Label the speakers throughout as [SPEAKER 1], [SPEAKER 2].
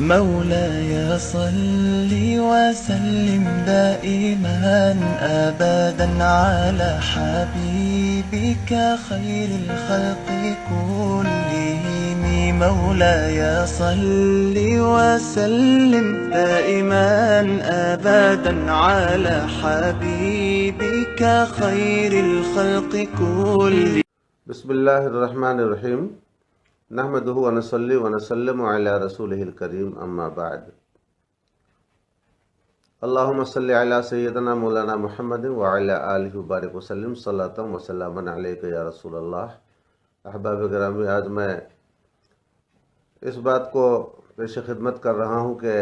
[SPEAKER 1] مولاي صل وسلم دائما أبدا على حبيبك خير الخلق كلهم. مولاي صل وسلم دائما أبدا على حبيبك خير الخلق كلهم.
[SPEAKER 2] بسم اللہ الرحمن الرحیم نحمدہ ونصلی ونسلم علی رسولہ الکریم اما بعد. اللہم صلی علی سیدنا مولانا محمد وعلی آلہ وبارک وسلم صلاۃ وسلام علیک یا رسول اللہ. احباب گرامی، آج میں اس بات کو پیش خدمت کر رہا ہوں کہ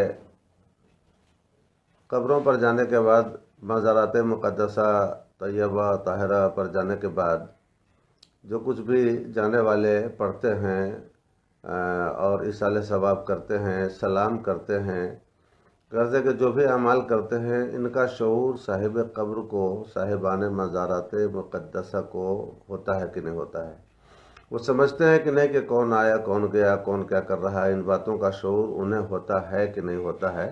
[SPEAKER 2] قبروں پر جانے کے بعد، مزارات مقدسہ طیبہ طاہرہ پر جانے کے بعد جو کچھ بھی جانے والے پڑھتے ہیں اور ایصال ثواب کرتے ہیں، سلام کرتے ہیں، غرض کہ جو بھی اعمال کرتے ہیں، ان کا شعور صاحب قبر کو، صاحبان مزارات مقدسہ کو ہوتا ہے کہ نہیں ہوتا ہے؟ وہ سمجھتے ہیں کہ نہیں کہ کون آیا، کون گیا، کون کیا کر رہا ہے، ان باتوں کا شعور انہیں ہوتا ہے کہ نہیں ہوتا ہے؟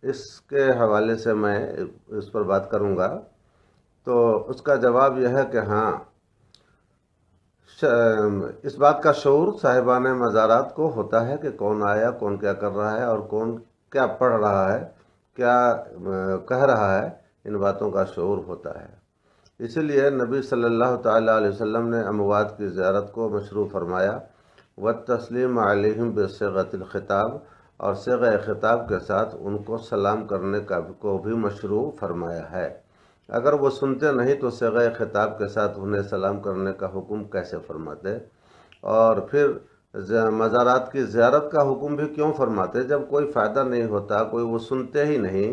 [SPEAKER 2] اس کے حوالے سے میں اس پر بات کروں گا. تو اس کا جواب یہ ہے کہ ہاں، اس بات کا شعور صاحبان مزارات کو ہوتا ہے کہ کون آیا، کون کیا کر رہا ہے اور کون کیا پڑھ رہا ہے، کیا کہہ رہا ہے. ان باتوں کا شعور ہوتا ہے. اسی لیے نبی صلی اللہ تعالیٰ علیہ وسلم نے اموات کی زیارت کو مشروع فرمایا. والتسلیم علیہم بصیغۃ الخطاب، اور صیغہ خطاب کے ساتھ ان کو سلام کرنے کو بھی مشروع فرمایا ہے. اگر وہ سنتے نہیں تو صیغہ خطاب کے ساتھ انہیں سلام کرنے کا حکم کیسے فرماتے؟ اور پھر مزارات کی زیارت کا حکم بھی کیوں فرماتے؟ جب کوئی فائدہ نہیں ہوتا، کوئی وہ سنتے ہی نہیں،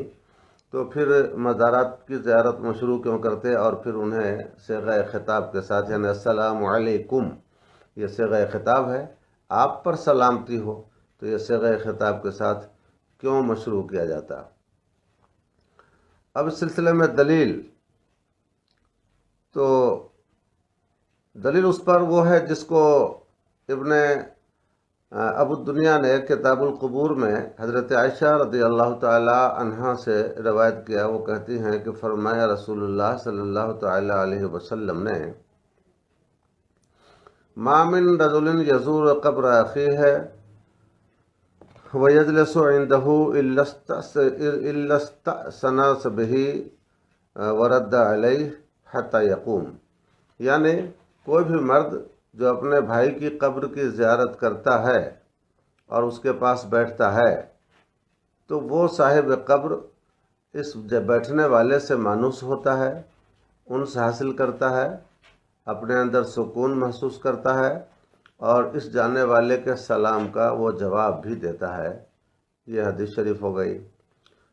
[SPEAKER 2] تو پھر مزارات کی زیارت مشروع کیوں کرتے؟ اور پھر انہیں صیغہ خطاب کے ساتھ، یعنی السلام علیکم، یہ صیغہ خطاب ہے، آپ پر سلامتی ہو، تو یہ صیغہ خطاب کے ساتھ کیوں مشروع کیا جاتا؟ اب اس سلسلے میں دلیل اس پر وہ ہے جس کو ابن ابو الدنیا نے کتاب القبور میں حضرت عائشہ رضی اللہ تعالی عنہا سے روایت کیا. وہ کہتی ہیں کہ فرمایا رسول اللہ صلی اللہ تعالی علیہ وسلم نے، ما من رجل یزور قبر اخیہ وَيَجْلِسُ عِنْدَهُ إِلَّا اسْتَأْذَنَ بِهِ وَرَدَّ عَلَيْهِ حَتَّى يَقُومَ. یعنی کوئی بھی مرد جو اپنے بھائی کی قبر کی زیارت کرتا ہے اور اس کے پاس بیٹھتا ہے، تو وہ صاحب قبر اس بیٹھنے والے سے مانوس ہوتا ہے، انس حاصل کرتا ہے، اپنے اندر سکون محسوس کرتا ہے، اور اس جانے والے کے سلام کا وہ جواب بھی دیتا ہے. یہ حدیث شریف ہو گئی.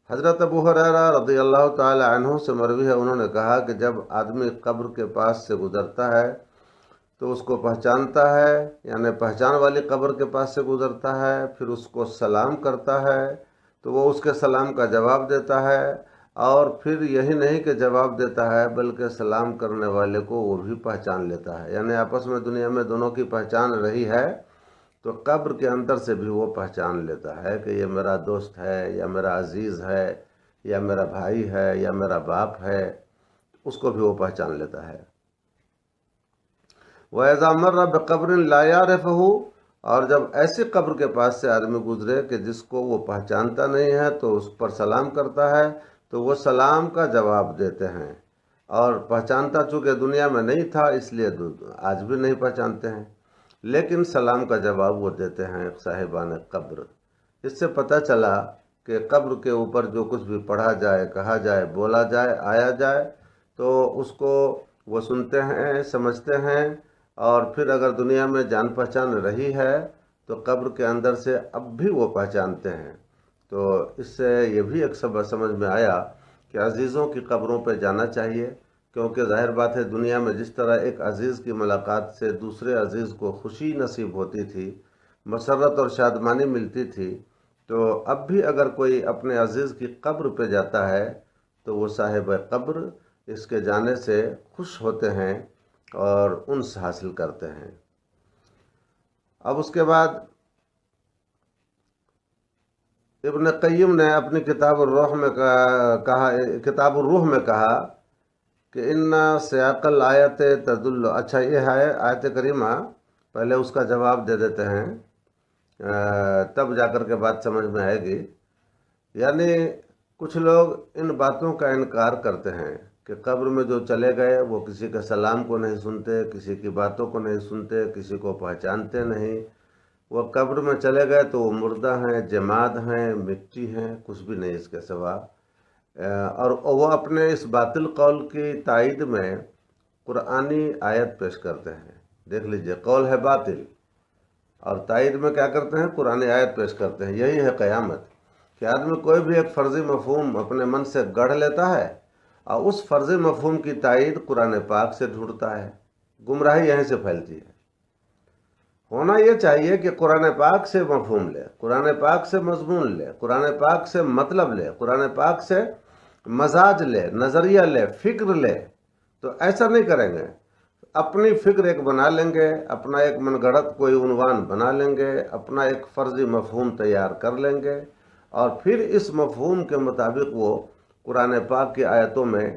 [SPEAKER 2] حضرت ابو ہریرہ رضی اللہ تعالی عنہ سے مروی ہے، انہوں نے کہا کہ جب آدمی قبر کے پاس سے گزرتا ہے تو اس کو پہچانتا ہے، یعنی پہچان والی قبر کے پاس سے گزرتا ہے، پھر اس کو سلام کرتا ہے تو وہ اس کے سلام کا جواب دیتا ہے، اور پھر یہی نہیں کہ جواب دیتا ہے بلکہ سلام کرنے والے کو وہ بھی پہچان لیتا ہے. یعنی آپس میں دنیا میں دونوں کی پہچان رہی ہے، تو قبر کے اندر سے بھی وہ پہچان لیتا ہے کہ یہ میرا دوست ہے، یا میرا عزیز ہے، یا میرا بھائی ہے، یا میرا باپ ہے. اس کو بھی وہ پہچان لیتا ہے. وَإِذَا مَرَّ بِقَبْرٍ لَا يَعْرِفُهُ، اور جب ایسی قبر کے پاس سے آدمی گزرے کہ جس کو وہ پہچانتا نہیں ہے تو اس پر سلام کرتا ہے، تو وہ سلام کا جواب دیتے ہیں. اور پہچانتا چونکہ دنیا میں نہیں تھا، اس لیے آج بھی نہیں پہچانتے ہیں، لیکن سلام کا جواب وہ دیتے ہیں صاحبان قبر. اس سے پتہ چلا کہ قبر کے اوپر جو کچھ بھی پڑھا جائے، کہا جائے، بولا جائے، آیا جائے، تو اس کو وہ سنتے ہیں، سمجھتے ہیں، اور پھر اگر دنیا میں جان پہچان رہی ہے تو قبر کے اندر سے اب بھی وہ پہچانتے ہیں. تو اس سے یہ بھی ایک سبق سمجھ میں آیا کہ عزیزوں کی قبروں پہ جانا چاہیے، کیونکہ ظاہر بات ہے دنیا میں جس طرح ایک عزیز کی ملاقات سے دوسرے عزیز کو خوشی نصیب ہوتی تھی، مسرت اور شادمانی ملتی تھی، تو اب بھی اگر کوئی اپنے عزیز کی قبر پہ جاتا ہے تو وہ صاحب قبر اس کے جانے سے خوش ہوتے ہیں اور انس حاصل کرتے ہیں. اب اس کے بعد ابن قیم نے اپنی کتاب الروح میں کہا کہ ان سیاق الآیت تدل، اچھا یہ ہے آیت کریمہ، پہلے اس کا جواب دے دیتے ہیں تب جا کر کے بات سمجھ میں آئے گی۔ یعنی کچھ لوگ ان باتوں کا انکار کرتے ہیں کہ قبر میں جو چلے گئے وہ کسی کے سلام کو نہیں سنتے، کسی کی باتوں کو نہیں سنتے، کسی کو پہچانتے نہیں، وہ قبر میں چلے گئے تو وہ مردہ ہیں، جماد ہیں، مٹی ہیں، کچھ بھی نہیں اس کے سوا۔ اور وہ اپنے اس باطل قول کی تائید میں قرآنی آیت پیش کرتے ہیں۔ دیکھ لیجئے، قول ہے باطل اور تائید میں کیا کرتے ہیں؟ قرآنی آیت پیش کرتے ہیں۔ یہی ہے قیامت، کہ آدمی کوئی بھی ایک فرضی مفہوم اپنے من سے گڑھ لیتا ہے اور اس فرضی مفہوم کی تائید قرآن پاک سے ڈھونڈتا ہے۔ گمراہی یہیں سے پھیلتی ہے۔ ہونا یہ چاہیے کہ قرآن پاک سے مفہوم لے، قرآن پاک سے مضمون لے، قرآن پاک سے مطلب لے، قرآن پاک سے مزاج لے، نظریہ لے، فکر لے۔ تو ایسا نہیں کریں گے، اپنی فکر ایک بنا لیں گے، اپنا ایک من گھڑت کوئی عنوان بنا لیں گے، اپنا ایک فرضی مفہوم تیار کر لیں گے، اور پھر اس مفہوم کے مطابق وہ قرآن پاک کی آیتوں میں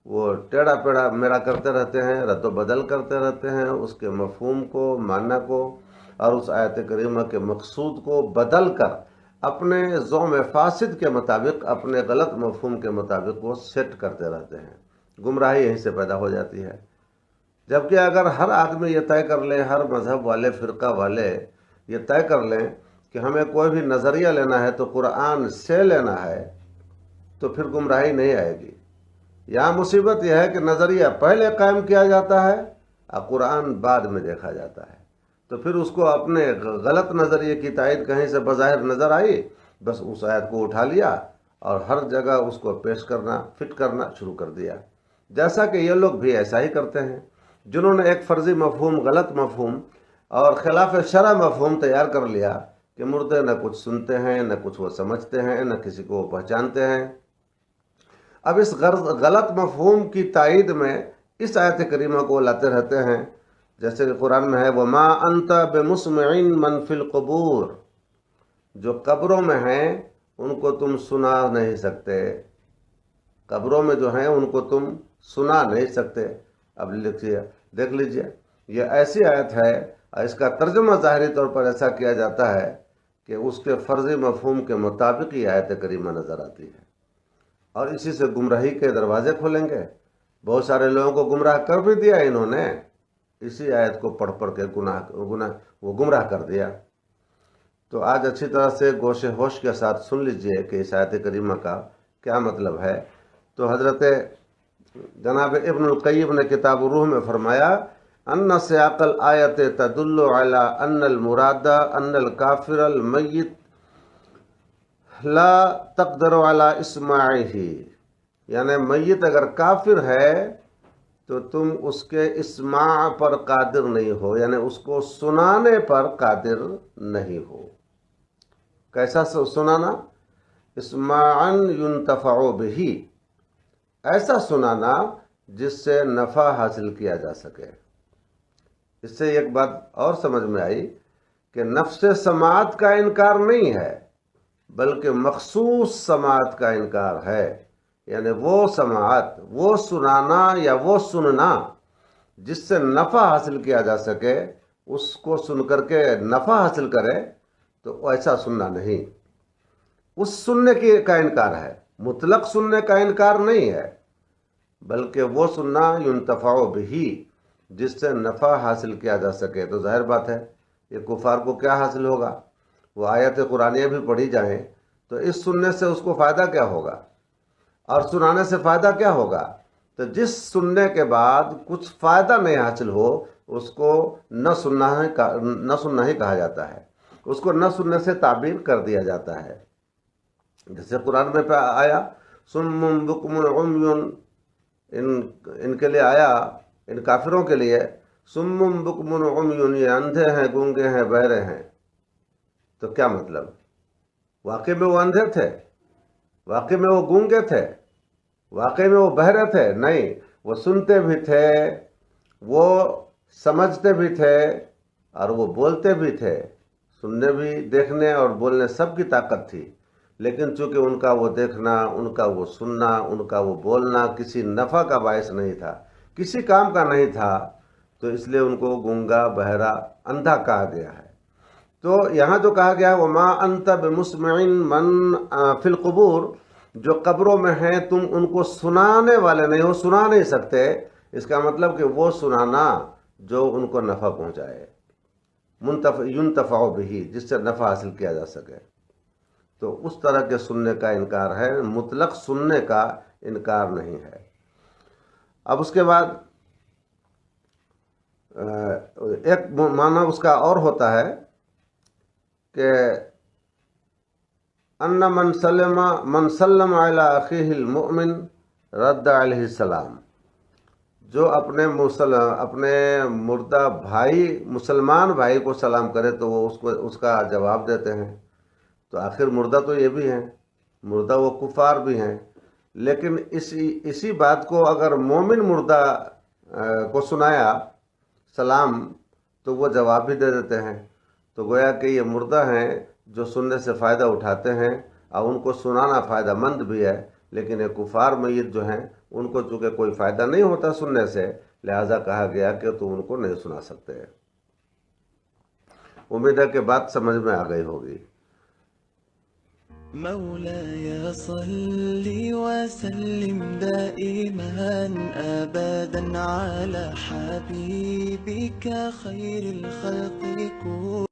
[SPEAKER 2] وہ ٹیڑھا پیڑھا میرا کرتے رہتے ہیں، رد و بدل کرتے رہتے ہیں، اس کے مفہوم کو، معنی کو اور اس آیت کریمہ کے مقصود کو بدل کر اپنے ذوم فاسد کے مطابق، اپنے غلط مفہوم کے مطابق وہ سیٹ کرتے رہتے ہیں۔ گمراہی یہیں سے پیدا ہو جاتی ہے۔ جبکہ اگر ہر آدمی یہ طے کر لے، ہر مذہب والے، فرقہ والے یہ طے کر لیں کہ ہمیں کوئی بھی نظریہ لینا ہے تو قرآن سے لینا ہے، تو پھر گمراہی نہیں آئے گی۔ یہاں مصیبت یہ ہے کہ نظریہ پہلے قائم کیا جاتا ہے اور قرآن بعد میں دیکھا جاتا ہے، تو پھر اس کو اپنے غلط نظریے کی تائید کہیں سے بظاہر نظر آئی، بس اس آیت کو اٹھا لیا اور ہر جگہ اس کو پیش کرنا، فٹ کرنا شروع کر دیا۔ جیسا کہ یہ لوگ بھی ایسا ہی کرتے ہیں، جنہوں نے ایک فرضی مفہوم، غلط مفہوم اور خلاف شرع مفہوم تیار کر لیا کہ مردے نہ کچھ سنتے ہیں، نہ کچھ وہ سمجھتے ہیں، نہ کسی کو وہ پہچانتے ہیں۔ اب اس غلط مفہوم کی تائید میں اس آیت کریمہ کو لاتے رہتے ہیں، جیسے کہ قرآن میں ہے وَمَا أَنْتَ بِمُسْمِعٍ مَنْ فِي الْقُبُورِ، جو قبروں میں ہیں ان کو تم سنا نہیں سکتے، قبروں میں جو ہیں ان کو تم سنا نہیں سکتے۔ اب دیکھ لیجئے، یہ ایسی آیت ہے اور اس کا ترجمہ ظاہری طور پر ایسا کیا جاتا ہے کہ اس کے فرضی مفہوم کے مطابق یہ آیت کریمہ نظر آتی ہے، اور اسی سے گمراہی کے دروازے کھولیں گے۔ بہت سارے لوگوں کو گمراہ کر بھی دیا انہوں نے، اسی آیت کو پڑھ پڑھ کے وہ گمراہ کر دیا۔ تو آج اچھی طرح سے گوش ہوش کے ساتھ سن لیجئے کہ اس آیت کریمہ کا کیا مطلب ہے۔ تو حضرت جناب ابن القیم نے کتاب الروح میں فرمایا ان سیاق الآیت تدل علی ان المراد ان الکافر المیت لا تقدر علی اسماعہ، یعنی میت اگر کافر ہے تو تم اس کے اسماع پر قادر نہیں ہو، یعنی اس کو سنانے پر قادر نہیں ہو۔ کیسا سنانا؟ اسماعا ينتفع بہ، ایسا سنانا جس سے نفع حاصل کیا جا سکے۔ اس سے ایک بات اور سمجھ میں آئی کہ نفس سماعت کا انکار نہیں ہے، بلکہ مخصوص سماعت کا انکار ہے، یعنی وہ سماعت، وہ سنانا یا وہ سننا جس سے نفع حاصل کیا جا سکے، اس کو سن کر کے نفع حاصل کرے تو ایسا سننا نہیں۔ اس سننے کا انکار ہے، مطلق سننے کا انکار نہیں ہے، بلکہ وہ سننا ينتفع بہ جس سے نفع حاصل کیا جا سکے۔ تو ظاہر بات ہے یہ کفار کو کیا حاصل ہوگا؟ وہ آیت قرآنیہ بھی پڑھی جائیں تو اس سننے سے اس کو فائدہ کیا ہوگا اور سنانے سے فائدہ کیا ہوگا؟ تو جس سننے کے بعد کچھ فائدہ نہیں حاصل ہو اس کو نہ سننا ہی کہا جاتا ہے، اس کو نہ سننے سے تعبیر کر دیا جاتا ہے۔ جیسے قرآن میں آیا صم بکم عمی، ان کے لیے آیا، ان کافروں کے لیے صم بکم عمی، یہ اندھے ہیں، گونگے ہیں، بہرے ہیں۔ تو کیا مطلب؟ واقعی میں وہ اندھے تھے؟ واقعی میں وہ گونگے تھے؟ واقعی میں وہ بہرے تھے؟ نہیں، وہ سنتے بھی تھے، وہ سمجھتے بھی تھے اور وہ بولتے بھی تھے۔ سننے بھی، دیکھنے اور بولنے سب کی طاقت تھی، لیکن چونکہ ان کا وہ دیکھنا، ان کا وہ سننا، ان کا وہ بولنا کسی نفع کا باعث نہیں تھا، کسی کام کا نہیں تھا، تو اس لیے ان کو گونگا، بہرا، اندھا کہا گیا ہے۔ تو یہاں جو کہا گیا ہے وَمَا أَنْتَ بِمُسْمِعٍ مَّن فِي الْقُبُورِ، جو قبروں میں ہیں تم ان کو سنانے والے نہیں ہو، سنا نہیں سکتے۔ اس کا مطلب کہ وہ سنانا جو ان کو نفع پہنچائے، يُنْتَفَعُ بِهِ، جس سے نفع حاصل کیا جا سکے، تو اس طرح کے سننے کا انکار ہے، مطلق سننے کا انکار نہیں ہے۔ اب اس کے بعد ایک معنی اس کا اور ہوتا ہے کہ ان من سلم علی اخیہ المؤمن رد علیہ السلام، جو اپنے مردہ بھائی، مسلمان بھائی کو سلام کرے تو وہ اس کا جواب دیتے ہیں۔ تو آخر مردہ تو یہ بھی ہیں، مردہ وہ کفار بھی ہیں، لیکن اسی بات کو اگر مومن مردہ کو سنایا سلام تو وہ جواب بھی دے دیتے ہیں۔ تو گویا کہ یہ مردہ ہیں جو سننے سے فائدہ اٹھاتے ہیں، اور ان کو سنانا فائدہ مند بھی ہے، لیکن یہ کفار میت جو ہیں ان کو چونکہ کوئی فائدہ نہیں ہوتا سننے سے، لہذا کہا گیا کہ تم ان کو نہیں سنا سکتے۔ امید ہے کہ بات سمجھ میں آ گئی ہوگی۔
[SPEAKER 1] مولاي صل وسلم دائما أبدا على حبيبك خير الخلق كلهم